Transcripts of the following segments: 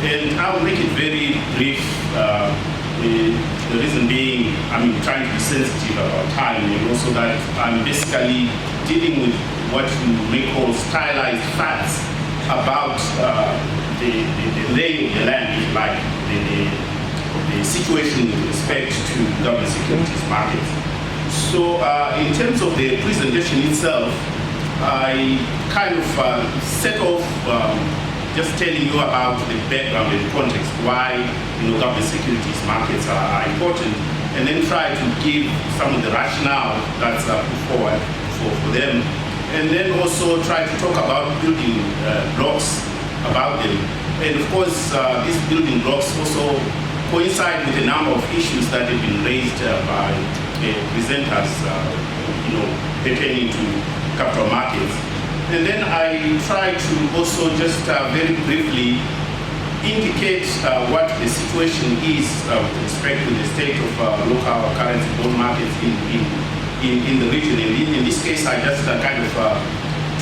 And I'll make it very brief. The reason being, I'm trying to be sensitive about time, and also that I'm basically dealing with what you may call stylized facts about the lay of the land, if you like, the situation with respect to government securities markets. So in terms of the presentation itself, I kind of set off just telling you about the background and context, why government securities markets are important, and then try to give some of the rationale that's put forward for them, and then also try to talk about building blocks about them. And of course, these building blocks also coincide with a number of issues that have been raised by presenters, pertaining to capital markets. And then I try to also just very briefly indicate what the situation is with respect to the state of local currency bond markets in the region. And in this case, I just kind of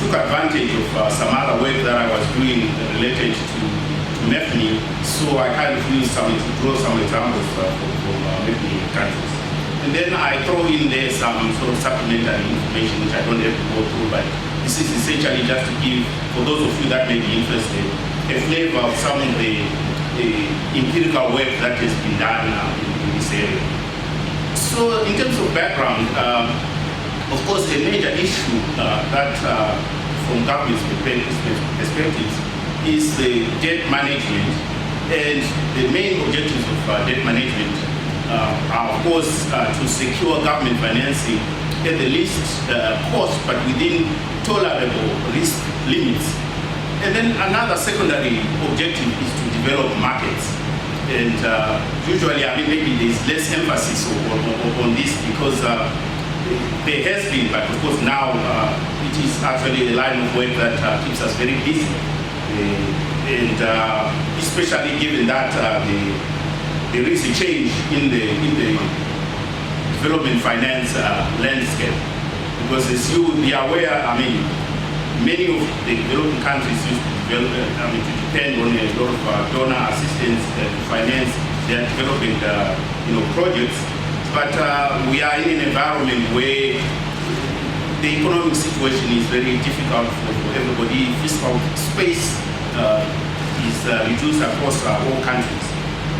took advantage of some other work that I was doing related to MEFNI. So I kind of used to draw some examples from MEFNI countries. And then I throw in there some sort of supplementary information which I don't have to go through, but this is essentially just to give, for those of you that may be interested, a flavor of some of the empirical work that has been done in this area. So in terms of background, of course a major issue that from government's perspectives is the debt management, and the main objectives of debt management are of course to secure government financing at the least cost but within tolerable risk limits. And then another secondary objective is to develop markets. And usually, maybe there's less emphasis on this because there has been, but of course now it is actually a line of work that keeps us very busy. And especially given that there is a change in the development finance landscape. Because as you will be aware, many of the developing countries used to depend on a lot of donor assistance to finance their development projects. But we are in an environment where the economic situation is very difficult for everybody. Fiscal space is reduced across all countries.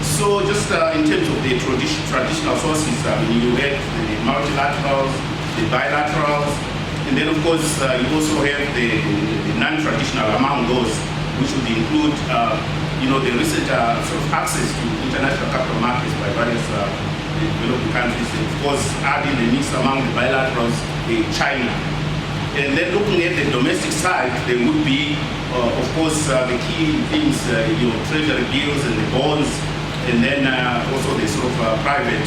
So just in terms of the traditional sources, you have the multilaterals, the bilaterals, and then of course you also have the non-traditional among those, which would include the recent sort of access to international capital markets by various developing countries, and of course adding the mix among the bilaterals, China. And then looking at the domestic side, there would be of course the key things, treasury bills and the bonds, and then also the sort of private.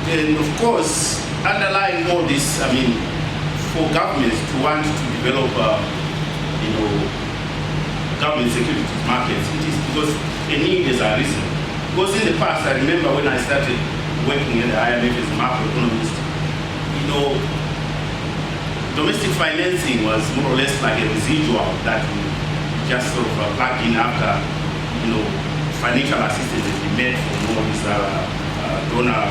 And of course, underlying all this, for governments to want to develop, government securities markets, it is because a need has arisen. Because in the past, I remember when I started working at the IMF as a macroeconomist, domestic financing was more or less like a residual that we just sort of plug in after, financial assistance has been made from all these donor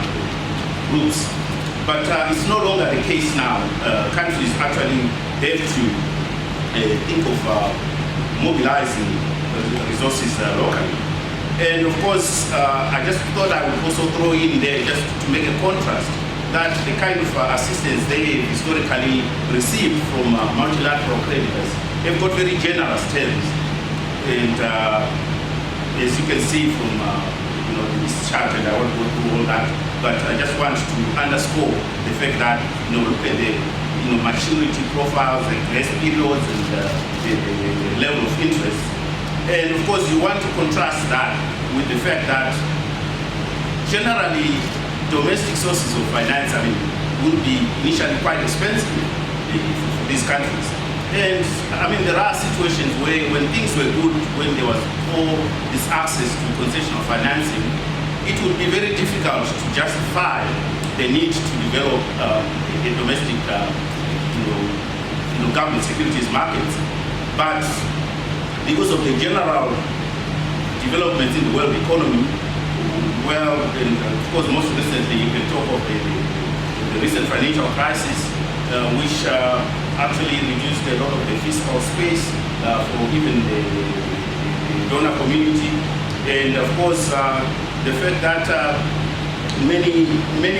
groups. But it's no longer the case now. Countries actually have to think of mobilizing resources locally. And of course, I just thought I would also throw in there just to make a contrast that the kind of assistance they have historically received from multilateral creditors have got very generous terms. And as you can see from this chart, and I won't go through all that, but I just want to underscore the fact that look at the maturity profiles, the grace periods, and the level of interest. And of course, you want to contrast that with the fact that generally domestic sources of finance, would be initially quite expensive for these countries. And there are situations where when things were good, when there was all this access to concessional financing, it would be very difficult to justify the need to develop a domestic government securities markets. But because of the general developments in the world economy. Well, and of course, most recently, you can talk of the recent financial crisis, which actually reduced a lot of the fiscal space for even the donor community. And of course, the fact that many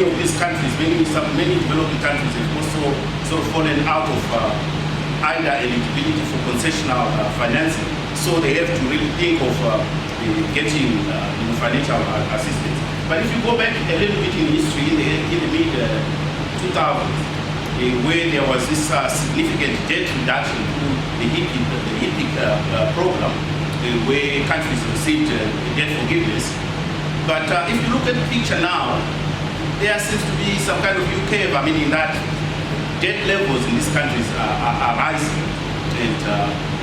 of these countries, many developing countries have also sort of fallen out of either eligibility for concessional financing. So they have to really think of getting financial assistance. But if you go back a little bit in history, in the mid-2000s, where there was this significant debt reduction through the HIPIC program, where countries received debt forgiveness. But if you look at the picture now, there seems to be some kind of U-curve. I mean, in that debt levels in these countries are rising. And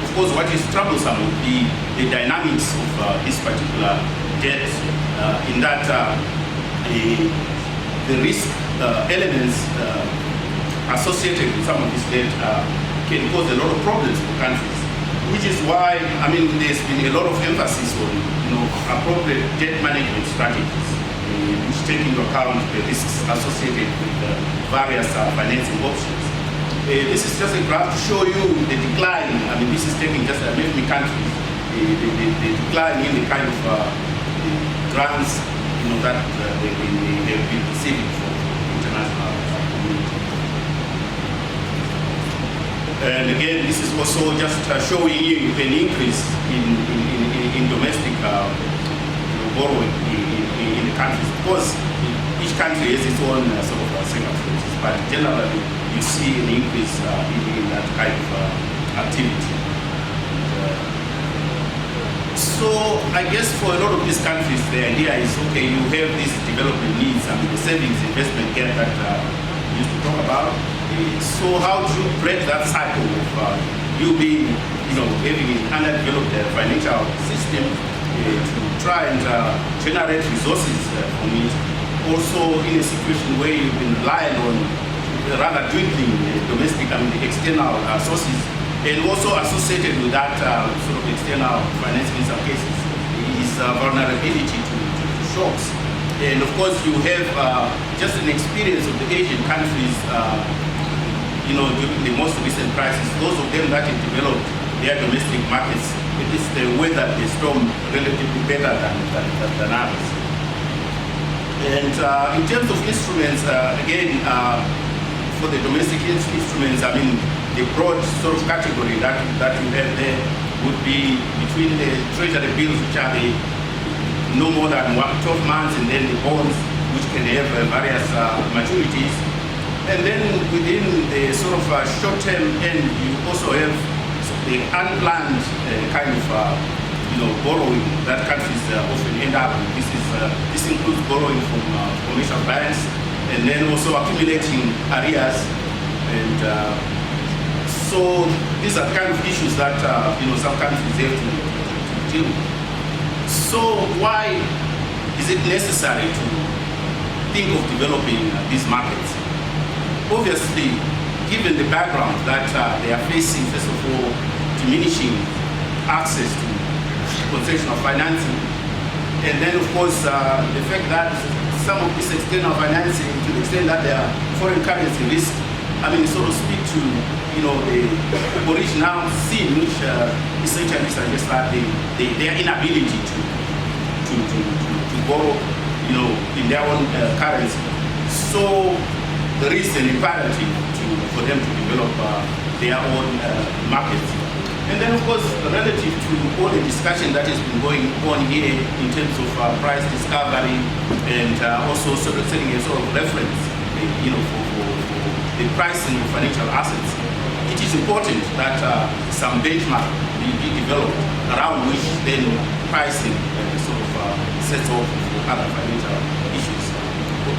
of course, what is troublesome would be the dynamics of this particular debt, in that the risk elements associated with some of this debt can cause a lot of problems for countries. Which is why, I mean, there's been a lot of emphasis on, appropriate debt management strategies, which take into account the risks associated with various financing options. This is just a graph to show you the decline. I mean, this is taking just many countries, the decline in the kind of grants, that they have been receiving from the international community. And again, this is also just showing you an increase in domestic borrowing in the countries, because each country has its own sort of circumstances, but generally you see an increase in that kind of activity. So I guess for a lot of these countries, the idea is, okay, you have these development needs, I mean the savings investment gap that we used to talk about. So how do you break that cycle of you being, having an underdeveloped financial system to try and generate resources from it? Also in a situation where you've been relying on rather dwindling domestic, the external sources, and also associated with that sort of external financing in some cases is vulnerability to shocks. And of course you have just an experience of the Asian countries during the most recent crisis. Those of them that have developed their domestic markets, at least they weathered the storm relatively better than others. And in terms of instruments, again, for the domestic instruments, I mean, the broad sort of category that you have there would be between the treasury bills, which are the no more than 12 months, and then the bonds, which can have various maturities. And then within the sort of short-term end, you also have the unplanned kind of borrowing that countries often end up with. This includes borrowing from commercial banks, and then also accumulating arrears. And so these are the kind of issues that some countries have to deal with. So why is it necessary to think of developing these markets? Obviously, given the background that they are facing, first of all, diminishing access to concessional financing, and then of course the fact that some of this external financing, to the extent that there are foreign currency risk, it sort of speak to the original sin, which essentially suggests that their inability to borrow in their own currency. So there is an imperative for them to develop their own markets. And then of course, relative to all the discussion that has been going on here in terms of price discovery, and also sort of setting a sort of reference for the pricing of financial assets, it is important that some benchmark be developed around which then pricing sort of sets off for other financial issues.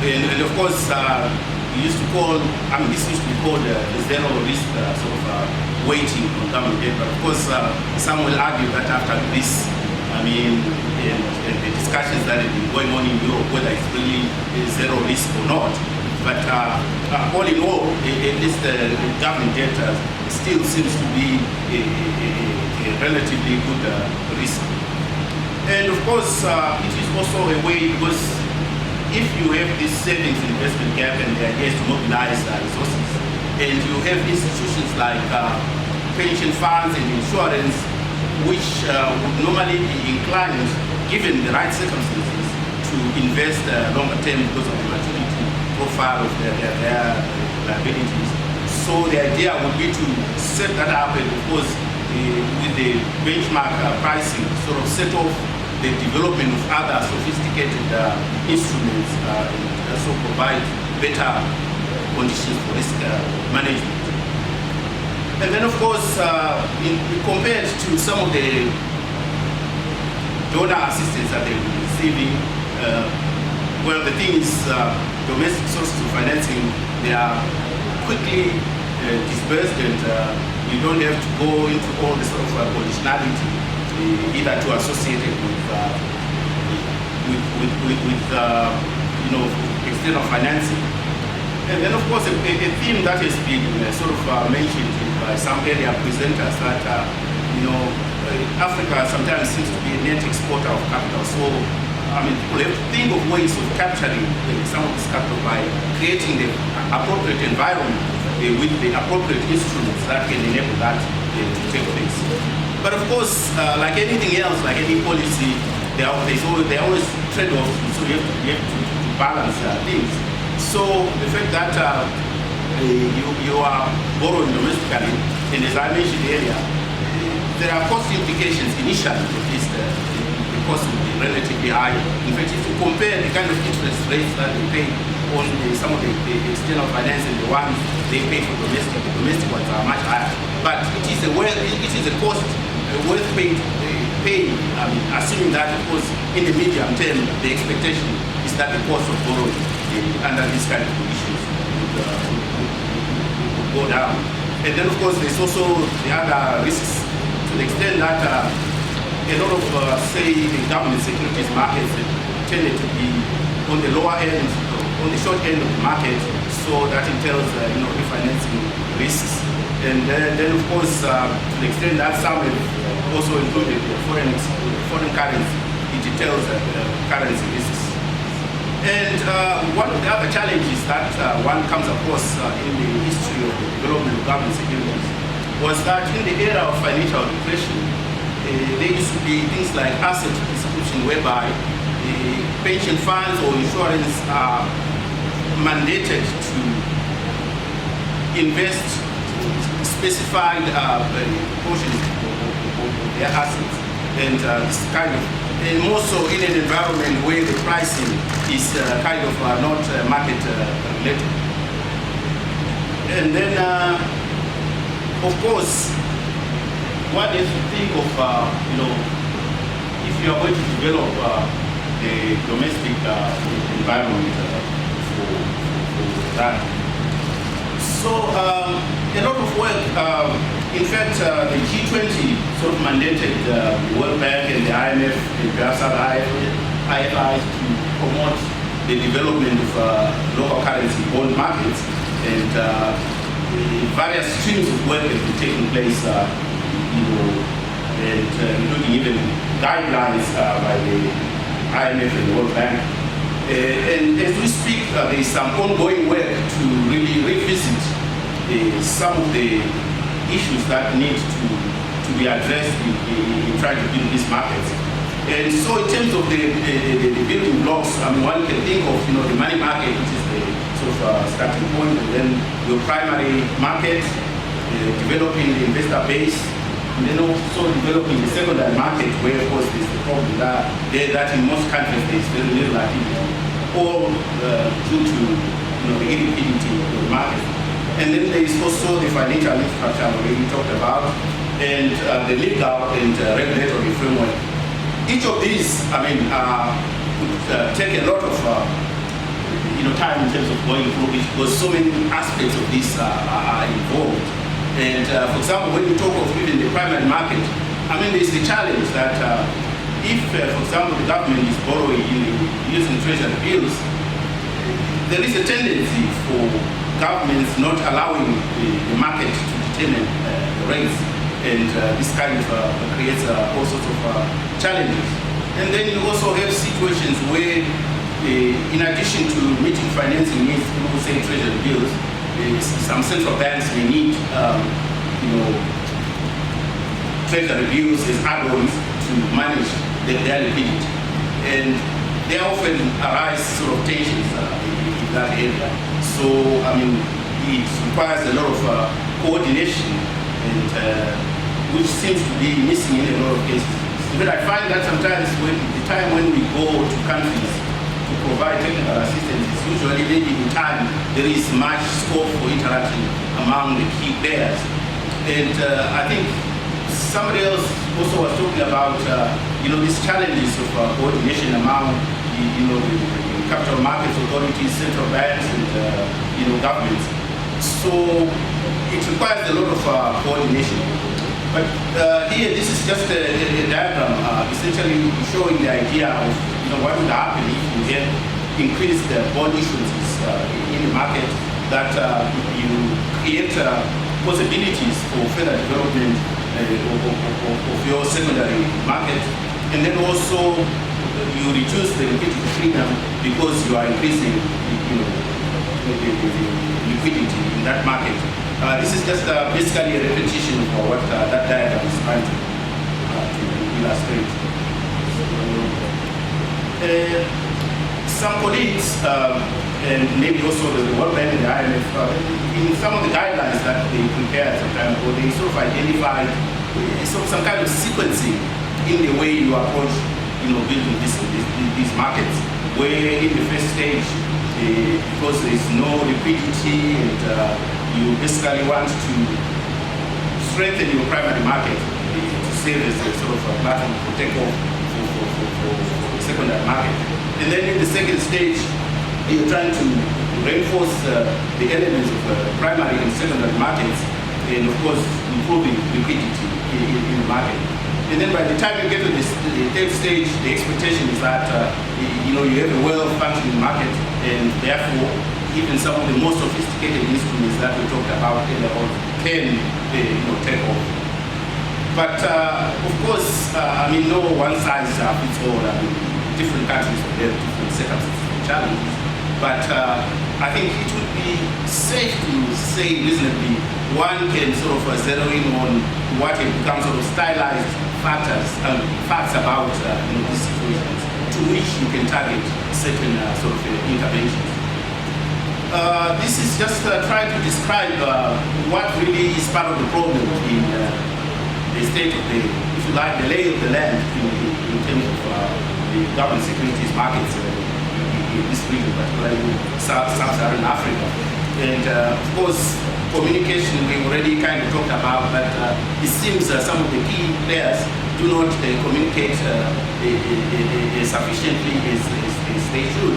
And of course, we used to call, this used to be called the zero risk sort of weighting on government debt. But of course, some will argue that after this, and the discussions that have been going on in Europe, whether it's really zero risk or not. But all in all, at least the government debt still seems to be a relatively good risk. And of course, it is also a way, because if you have this savings investment gap and the idea is to mobilize resources, and you have institutions like pension funds and insurance, which would normally be inclined, given the right circumstances, to invest longer term because of the maturity profile of their liabilities. So the idea would be to set that up, and of course, with the benchmark pricing, sort of set off the development of other sophisticated instruments, and also provide better conditions for risk management. And then, of course, compared to some of the donor assistance that they've been receiving, well, the thing is, domestic sources of financing, they are quickly dispersed, and you don't have to go into all the sort of conditionality, either to associate it with external financing. And then, of course, a theme that has been sort of mentioned by some earlier presenters, that Africa sometimes seems to be a net exporter of capital. So, I mean, people have to think of ways of capturing some of this capital by creating the appropriate environment with the appropriate instruments that can enable that to take place. But of course, like anything else, like any policy, there are always trade-offs, so you have to balance things. So the fact that you are borrowing domestically, and as I mentioned earlier, there are cost implications initially, at least the cost will be relatively high. In fact, if you compare the kind of interest rates that they pay on some of the external finance and the ones they pay for domestic, the domestic ones are much higher. But it is a cost worth paying, assuming that, of course, in the medium term, the expectation is that the cost of borrowing under these kind of conditions would go down. And then, of course, there's also the other risks, to the extent that a lot of, say, the government securities markets tended to be on the lower end, on the short end of the market, so that entails, refinancing risks. And then, of course, to the extent that some have also included foreign currency, it entails currency risks. And one of the other challenges that one comes across in the history of the development of government securities was that in the era of financial depression, there used to be things like asset distribution, whereby pension funds or insurance are mandated to invest specified portions of their assets, and this kind of, and more so in an environment where the pricing is kind of not market related. And then, of course, what is to think of, if you are going to develop the domestic environment for that. So, a lot of work, in fact, the G20 sort of mandated the World Bank and the IMF and perhaps other IFIs to promote the development of local currency bond markets, and various streams of work have been taking place, and including even guidelines by the IMF and the World Bank. And as we speak, there is some ongoing work to really revisit some of the issues that need to be addressed in trying to build these markets. And so in terms of the building blocks, one can think of the money market, which is the sort of starting point, and then your primary market, developing the investor base, and then also developing the secondary market, where of course there's the problem that in most countries there's very little activity, all due to the illiquidity of the market. And then there is also the financial infrastructure we talked about, and the legal and regulatory framework. Each of these, would take a lot of time in terms of going through it, because so many aspects of this are involved. And for example, when you talk of even the primary market, there's the challenge that if, for example, the government is borrowing using treasury bills, there is a tendency for governments not allowing the market to determine the rates, and this kind of creates all sorts of challenges. And then you also have situations where, in addition to meeting financing needs through, say, treasury bills, some central banks may need, treasury bills as add-ons to manage their liquidity. And there often arise sort of tensions in that area. So, I mean, it requires a lot of coordination, and which seems to be missing in a lot of cases. But I find that sometimes the time when we go to countries to provide technical assistance is usually maybe in time there is much scope for interaction among the key players. And I think somebody else also was talking about these challenges of coordination among the capital markets authorities, central banks, and governments. So it requires a lot of coordination. But here, this is just a diagram, essentially showing the idea of what would happen if you get increased bond issuances in the market, that you create possibilities for further development of your secondary market, and then also you reduce the liquidity freedom because you are increasing the liquidity in that market. This is just basically a repetition of what that diagram is trying to illustrate. Some colleagues, and maybe also the World Bank and the IMF, in some of the guidelines that they prepared some time ago, they sort of identified some kind of sequencing in the way you approach building these markets, where in the first stage, because there is no liquidity and you basically want to strengthen your primary market to serve as a sort of a platform for takeoff for the secondary market. And then in the second stage, you're trying to reinforce the elements of primary and secondary markets, and of course improving liquidity in the market. And then by the time you get to the third stage, the expectation is that you have a well-functioning market, and therefore even some of the most sophisticated instruments that we talked about earlier on can take off. But of course, no one size fits all. Different countries have different setups and challenges. But I think it would be safe to say reasonably one can sort of zero in on what have become sort of stylized facts about these situations to which you can target certain sort of interventions. This is just trying to describe what really is part of the problem in the state of the, if you like, the lay of the land in terms of the government securities markets in this region, particularly Sub-Saharan Africa. And of course, communication we already kind of talked about, but it seems some of the key players do not communicate sufficiently as they should.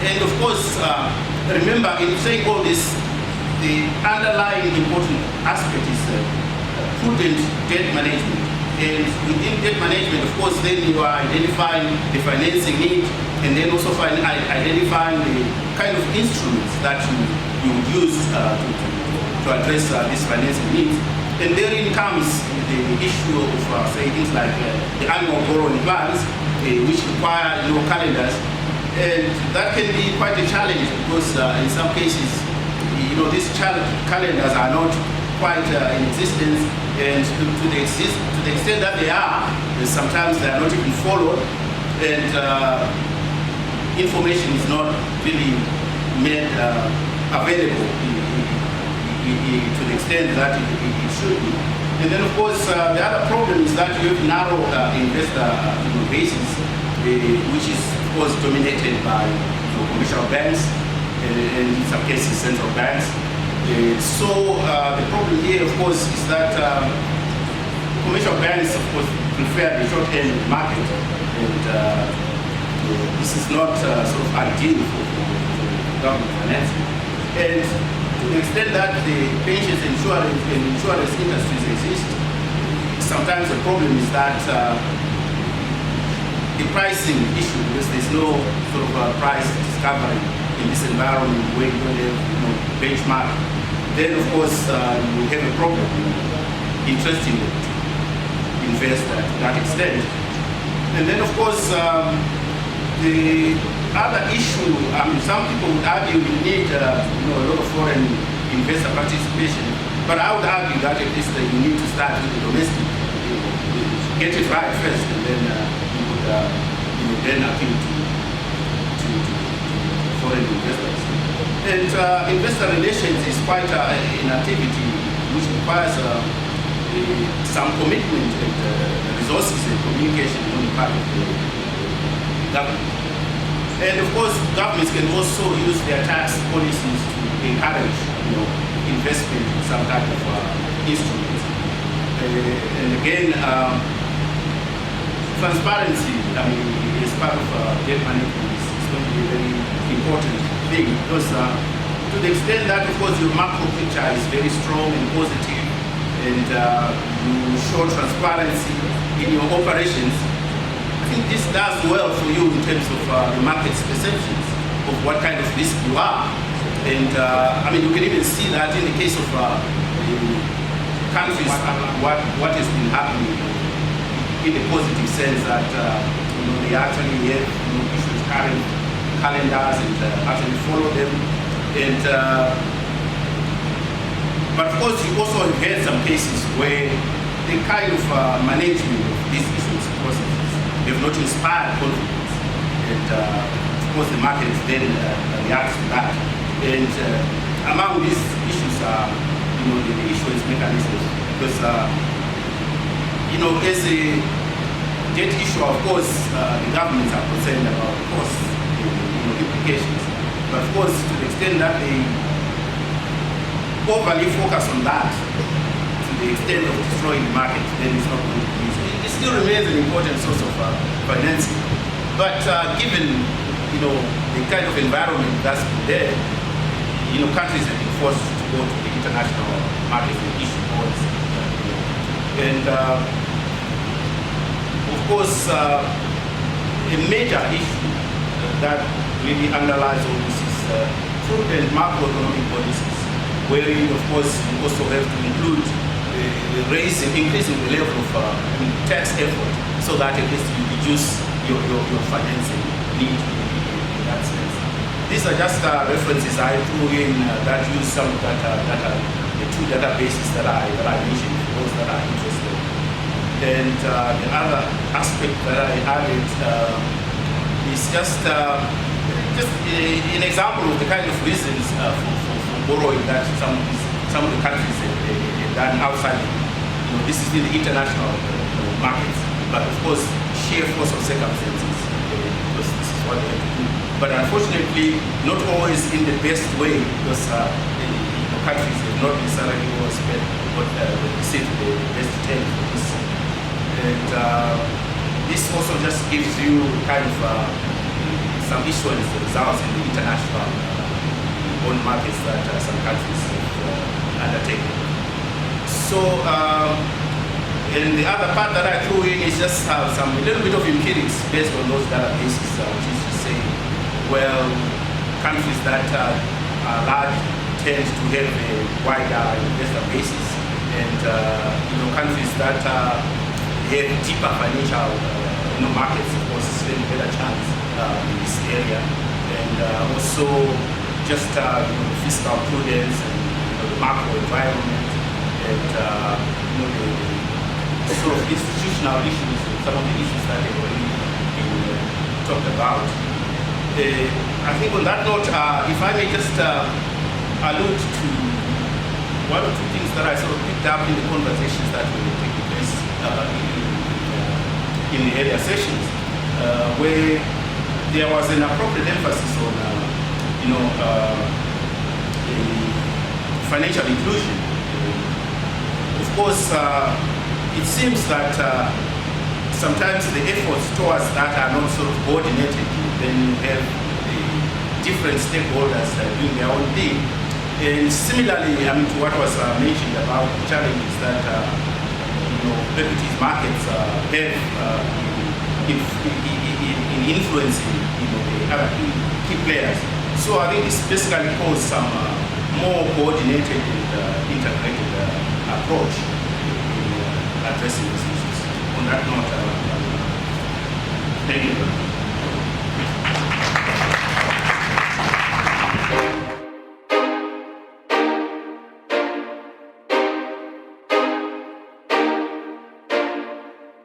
And of course, remember, in saying all this, the underlying important aspect is prudent debt management. And within debt management, of course, then you are identifying the financing need, and then also identifying the kind of instruments that you would use to address these financing needs. And therein comes the issue of, say, things like the annual borrowing plans, which require calendars. And that can be quite a challenge because in some cases, these calendars are not quite in existence, and to the extent that they are, sometimes they are not even followed, and information is not really made available to the extent that it should be. And then, of course, the other problem is that you have narrow investor bases, which is, of course, dominated by commercial banks and in some cases central banks. So the problem here, of course, is that commercial banks, of course, prefer the short-end market, and this is not sort of ideal for government financing. And to the extent that the pensions and insurance industries exist, sometimes the problem is that the pricing issue, because there's no sort of price discovery in this environment where you don't have benchmark, then of course you have a problem. Interesting to invest to that extent. And then, of course, the other issue, some people would argue you need a lot of foreign investor participation, but I would argue that at least you need to start with the domestic, get it right first, and then you would then appeal to foreign investors. And investor relations is quite an activity which requires some commitment and resources and communication on the part of the government. And of course, governments can also use their tax policies to encourage investment in some type of instruments. And again, transparency, as part of debt management is going to be a very important thing, because to the extent that, of course, your macro picture is very strong and positive, and you show transparency in your operations, I think this does well for you in terms of the market's perceptions of what kind of risk you are. And you can even see that in the case of the countries, what has been happening in the positive sense that they actually have issued calendars and actually follow them. And but of course, you also have had some cases where the kind of management of these issues processes have not inspired confidence, and of course the market then reacts to that. And among these issues are the issuance mechanisms, because as a debt issuer, of course the governments are concerned about costs and implications, but of course to the extent that they overly focus on that, to the extent of destroying the market, then it's not going to be easy. It still remains an important source of financing. But given the kind of environment that's there, countries have been forced to go to the international market and issue bonds. And of course, a major issue that really underlies all this is prudent macroeconomic policies, wherein, of course, you also have to include increasing the level of tax effort, so that at least you reduce your financing need in that sense. These are just references I threw in that use some of the two databases that I mentioned for those that are interested. And the other aspect that I added is just an example of the kind of reasons for borrowing that some of the countries have done outside. This is in the international markets, but of course, sheer force of circumstances, because this is what they have to do. But unfortunately, not always in the best way, because countries have not necessarily always received the best terms for this. And this also just gives you kind of some issuance results in the international bond markets that some countries have undertaken. So, and the other part that I threw in is just a little bit of empirics based on those databases, which is to say, well, countries that are large tend to have a wider investor basis, and countries that have deeper financial markets, of course, stand a better chance in this area, and also just fiscal prudence and the macro environment, and the sort of institutional issues, some of the issues that have already been talked about. I think on that note, if I may just allude to one or two things that I sort of picked up in the conversations that were taking place in the earlier sessions, where there was an appropriate emphasis on financial inclusion. Of course, it seems that sometimes the efforts towards that are not sort of coordinated. Then you have different stakeholders doing their own thing. And similarly, to what was mentioned about the challenges that equities markets have in influencing the other key players. So I think this basically calls some more coordinated and integrated approach in addressing these issues. On that note, Thank you.